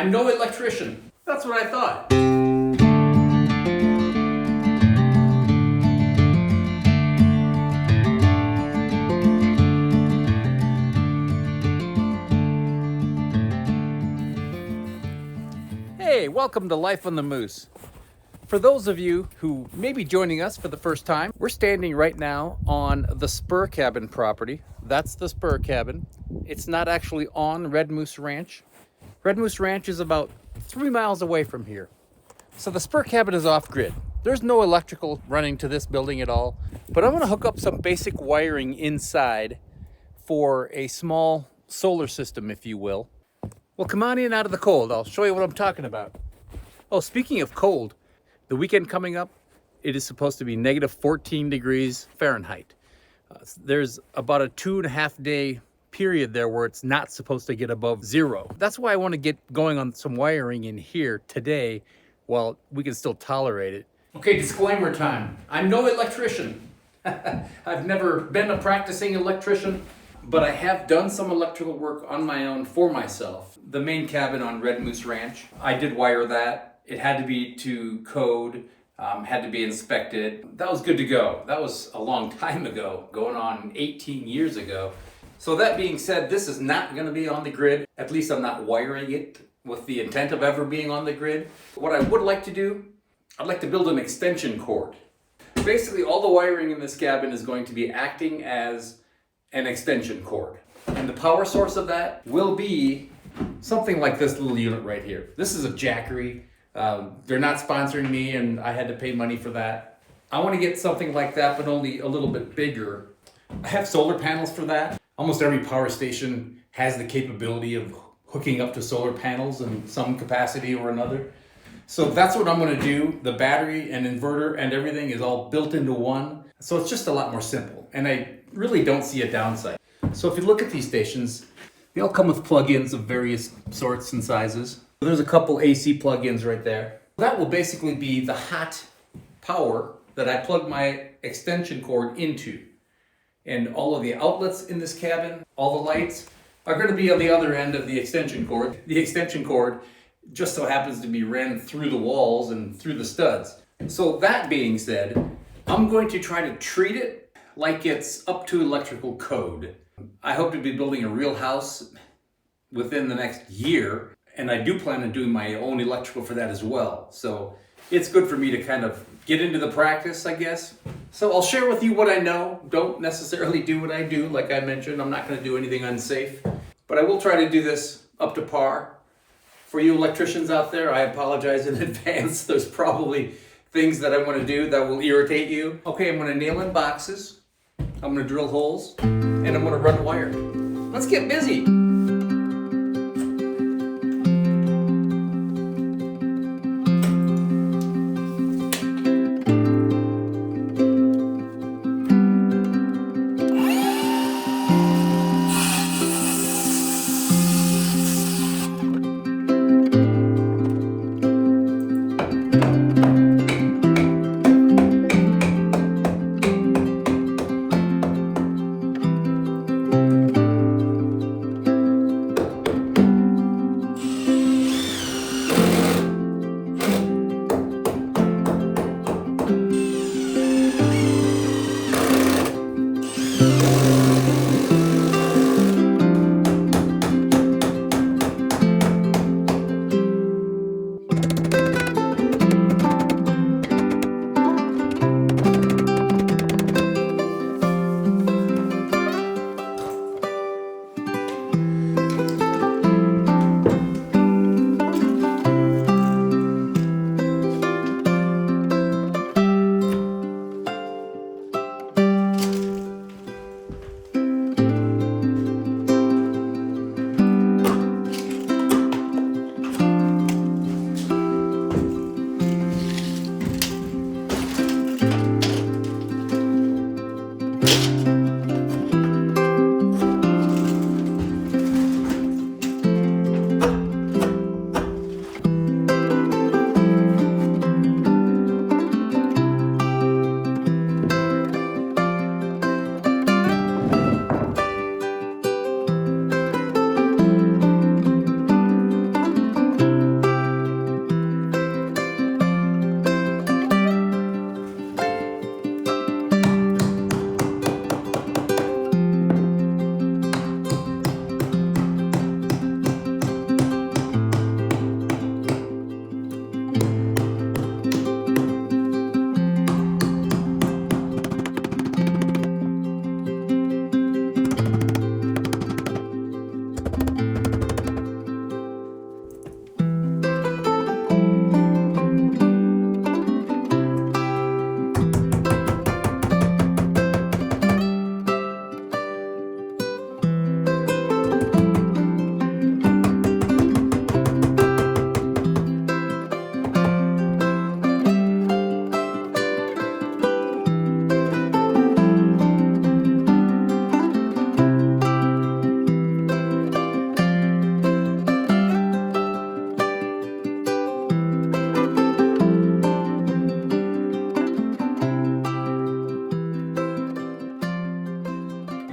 I'm no electrician. That's what I thought. Hey, welcome to Life on the Moose. For those of you who may be joining us for the first time, we're standing right now on the Spur Cabin property. That's the Spur Cabin. It's not actually on Red Moose Ranch. Red Moose Ranch is about 3 miles away from here. So the Spur Cabin is off-grid. There's no electrical running to this building at all, but I'm gonna hook up some basic wiring inside for a small solar system, if you will. Well, come on in out of the cold. I'll show you what I'm talking about. Oh, speaking of cold, the weekend coming up, it is supposed to be negative 14 degrees Fahrenheit. There's about a 2.5 day period there where it's not supposed to get above zero. That's why I want to get going on some wiring in here today while we can still tolerate it. Okay, disclaimer time. I'm no electrician. I've never been a practicing electrician, but I have done some electrical work on my own for myself. The main cabin on Red Moose Ranch, I did wire that. It had to be to code, had to be inspected. That was good to go. That was a long time ago, going on 18 years ago. So that being said, this is not going to be on the grid. At least I'm not wiring it with the intent of ever being on the grid. What I would like to do, I'd like to build an extension cord. Basically, all the wiring in this cabin is going to be acting as an extension cord. And the power source of that will be something like this little unit right here. This is a Jackery. They're not sponsoring me and I had to pay money for that. I want to get something like that, but only a little bit bigger. I have solar panels for that. Almost every power station has the capability of hooking up to solar panels in some capacity or another. So that's what I'm going to do. The battery and inverter and everything is all built into one. So it's just a lot more simple. And I really don't see a downside. So if you look at these stations, they all come with plugins of various sorts and sizes. There's a couple AC plugins right there. That will basically be the hot power that I plug my extension cord into. And all of the outlets in this cabin, all the lights, are going to be on the other end of the extension cord. The extension cord just so happens to be ran through the walls and through the studs. So that being said, I'm going to try to treat it like it's up to electrical code. I hope to be building a real house within the next year. And I do plan on doing my own electrical for that as well. So it's good for me to kind of get into the practice, I guess. So I'll share with you what I know. Don't necessarily do what I do. Like I mentioned, I'm not going to do anything unsafe. But I will try to do this up to par. For you electricians out there, I apologize in advance. There's probably things that I want to do that will irritate you. Okay, I'm going to nail in boxes. I'm going to drill holes. And I'm going to run wire. Let's get busy.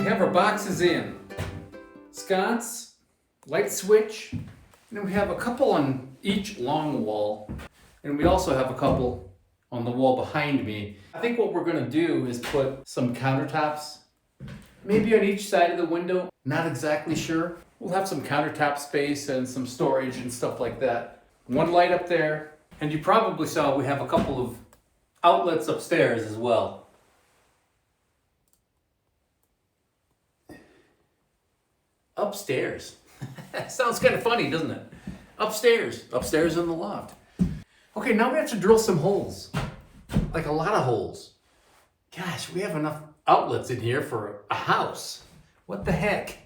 have our boxes in. Sconce, light switch, and then we have a couple on each long wall, and we also have a couple on the wall behind me. I think what we're going to do is put some countertops, maybe on each side of the window. Not exactly sure. We'll have some countertop space and some storage and stuff like that. One light up there, and you probably saw we have a couple of outlets upstairs as well. Upstairs. Sounds kind of funny, doesn't it? Upstairs in the loft. Okay, now we have to drill some holes. Like a lot of holes. Gosh, we have enough outlets in here for a house. What the heck?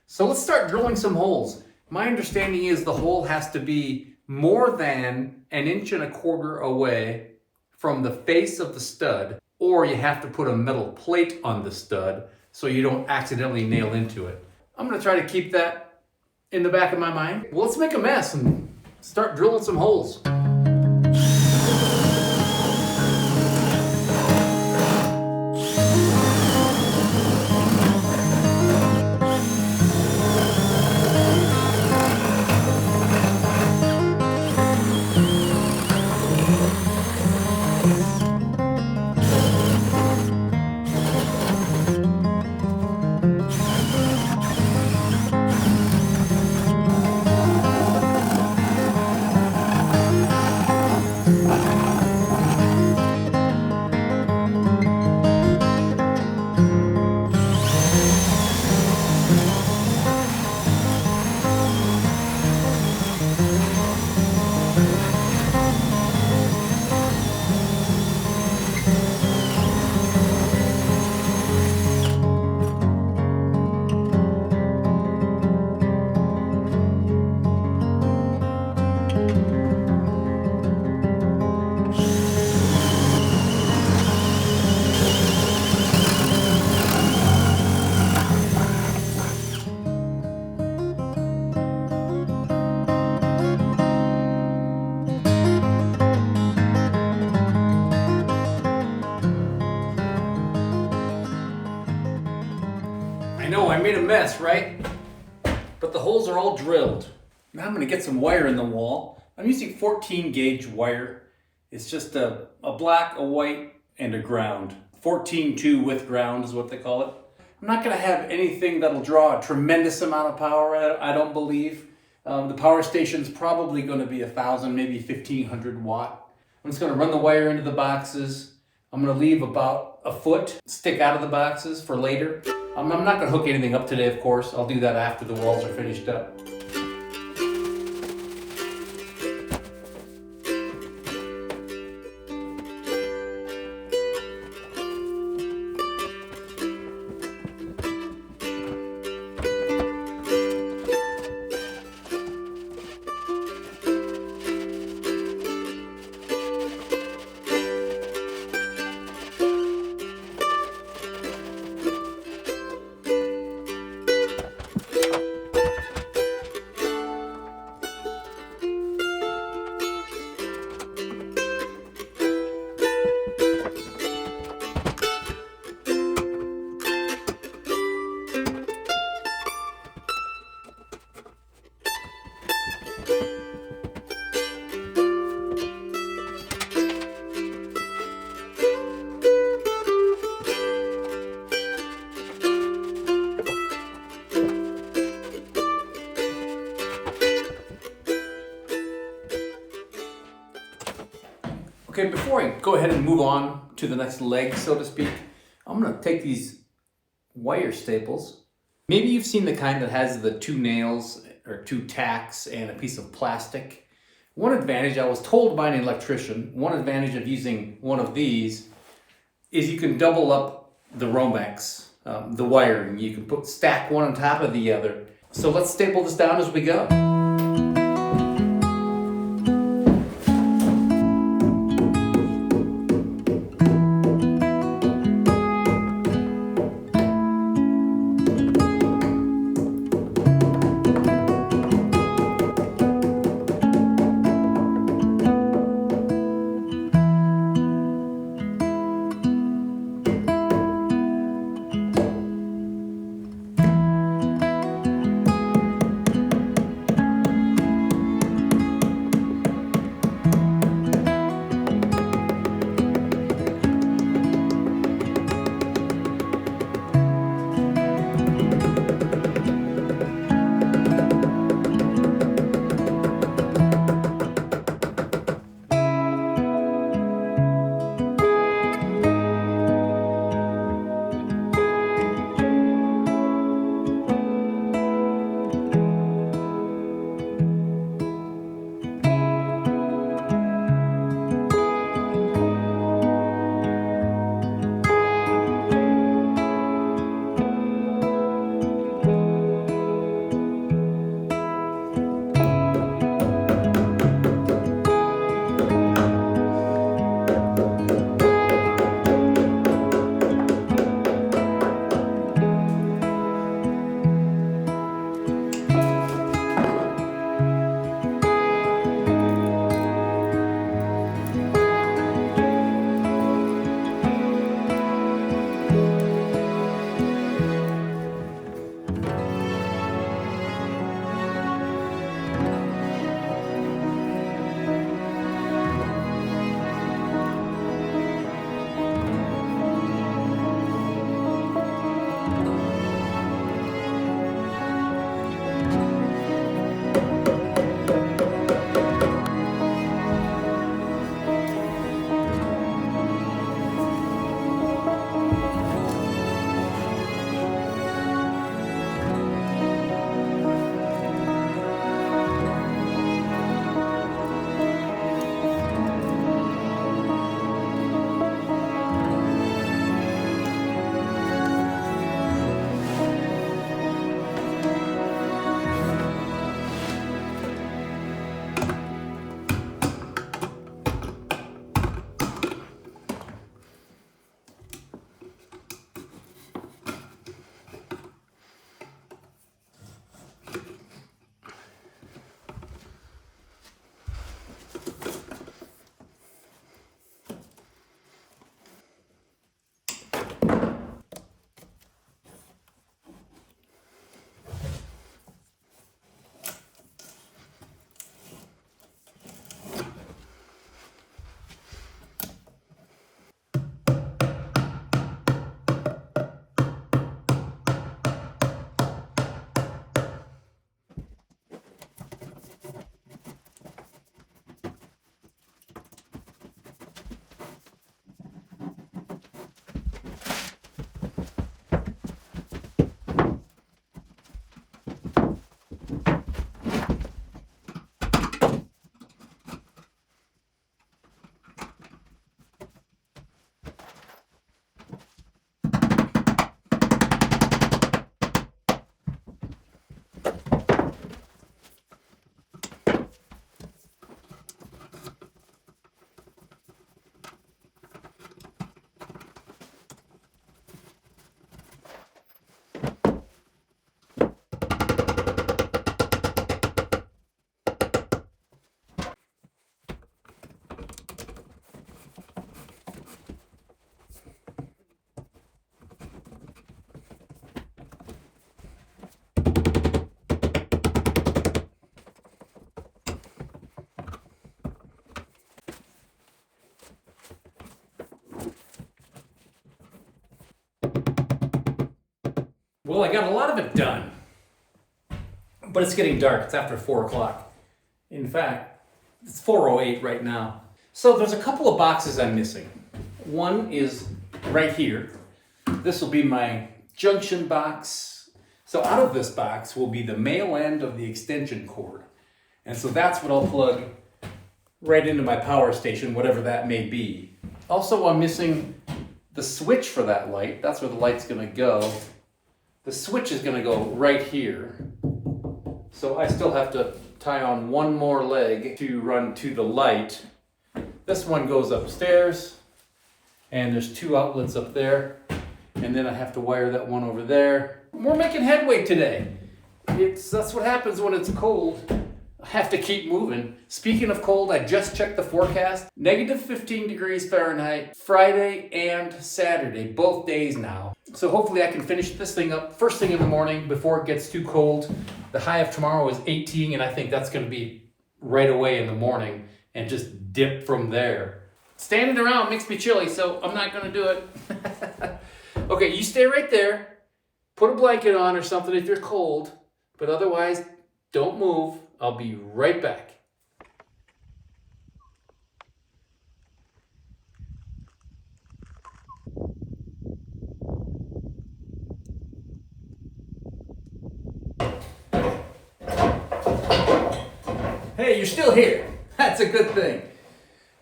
So let's start drilling some holes. My understanding is the hole has to be more than 1.25 inches away from the face of the stud, or you have to put a metal plate on the stud so you don't accidentally nail into it. I'm gonna try to keep that in the back of my mind. Well, let's make a mess and start drilling some holes. I know I made a mess, right? But the holes are all drilled. Now I'm gonna get some wire in the wall. I'm using 14 gauge wire. It's just a black, a white, and a ground. 14-2 with ground is what they call it. I'm not gonna have anything that'll draw a tremendous amount of power, I don't believe. The power station's probably gonna be 1,000, maybe 1,500 watt. I'm just gonna run the wire into the boxes. I'm gonna leave about a foot stick out of the boxes for later. I'm not gonna hook anything up today, of course. I'll do that after the walls are finished up. Okay, before I go ahead and move on to the next leg, so to speak, I'm gonna take these wire staples. Maybe you've seen the kind that has the 2 nails or 2 tacks and a piece of plastic. One advantage, I was told by an electrician, one advantage of using one of these is you can double up the Romex, the wiring. You can stack one on top of the other. So let's staple this down as we go. Well, I got a lot of it done, but it's getting dark. It's after 4 o'clock. In fact, it's 4:08 right now. So there's a couple of boxes I'm missing. One is right here. This will be my junction box. So out of this box will be the male end of the extension cord. And so that's what I'll plug right into my power station, whatever that may be. Also, I'm missing the switch for that light. That's where the light's gonna go. The switch is gonna go right here. So I still have to tie on one more leg to run to the light. This one goes upstairs, and there's 2 outlets up there. And then I have to wire that one over there. We're making headway today. That's what happens when it's cold. I have to keep moving. Speaking of cold, I just checked the forecast. Negative 15 degrees Fahrenheit, Friday and Saturday, both days now. So hopefully I can finish this thing up first thing in the morning before it gets too cold. The high of tomorrow is 18, and I think that's gonna be right away in the morning and just dip from there. Standing around makes me chilly, so I'm not gonna do it. Okay, you stay right there. Put a blanket on or something if you're cold, but otherwise, don't move. I'll be right back. Hey, you're still here. That's a good thing.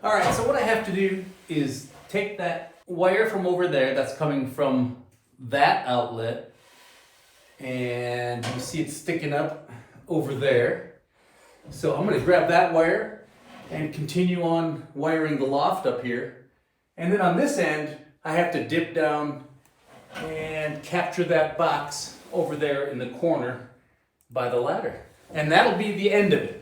All right, so what I have to do is take that wire from over there that's coming from that outlet, and you see it sticking up over there. So I'm going to grab that wire and continue on wiring the loft up here. And then on this end, I have to dip down and capture that box over there in the corner by the ladder. And that'll be the end of it.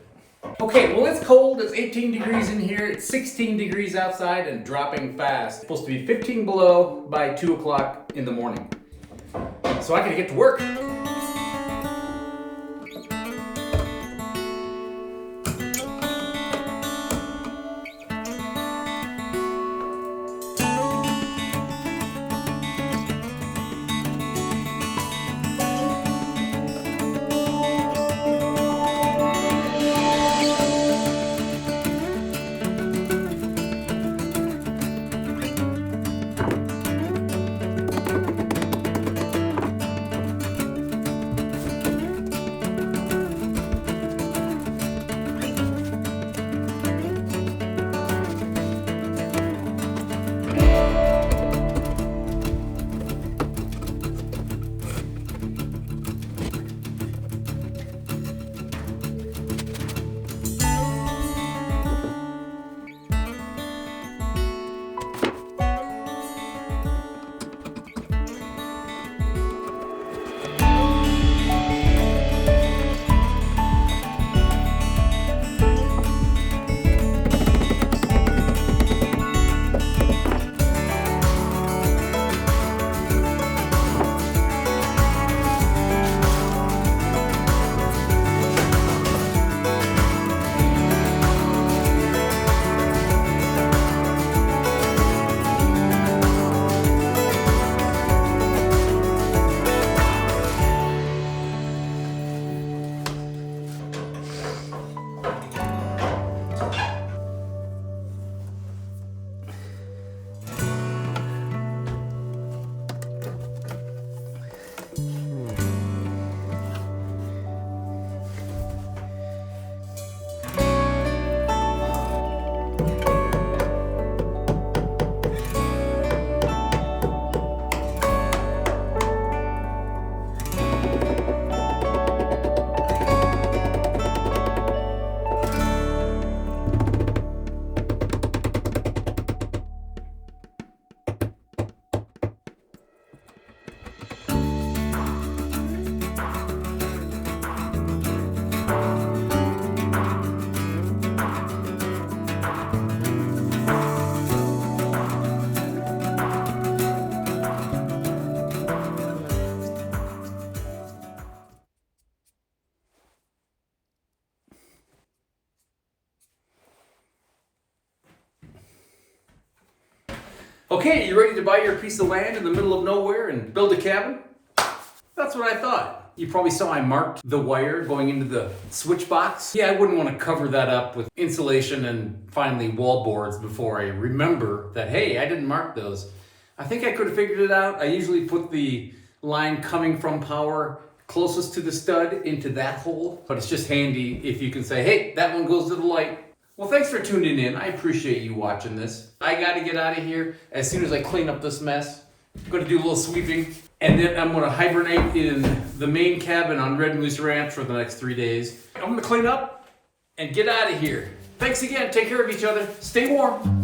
Okay, well, it's cold. It's 18 degrees in here. It's 16 degrees outside and dropping fast. It's supposed to be 15 below by 2 o'clock in the morning. So I gotta get to work. Okay, you ready to buy your piece of land in the middle of nowhere and build a cabin? That's what I thought. You probably saw I marked the wire going into the switch box. Yeah, I wouldn't want to cover that up with insulation and finally wall boards before I remember that, hey, I didn't mark those. I think I could have figured it out. I usually put the line coming from power closest to the stud into that hole, but it's just handy if you can say, hey, that one goes to the light. Well, thanks for tuning in. I appreciate you watching this. I got to get out of here as soon as I clean up this mess. I'm going to do a little sweeping, and then I'm going to hibernate in the main cabin on Red Moose Ranch for the next 3 days. I'm going to clean up and get out of here. Thanks again. Take care of each other. Stay warm.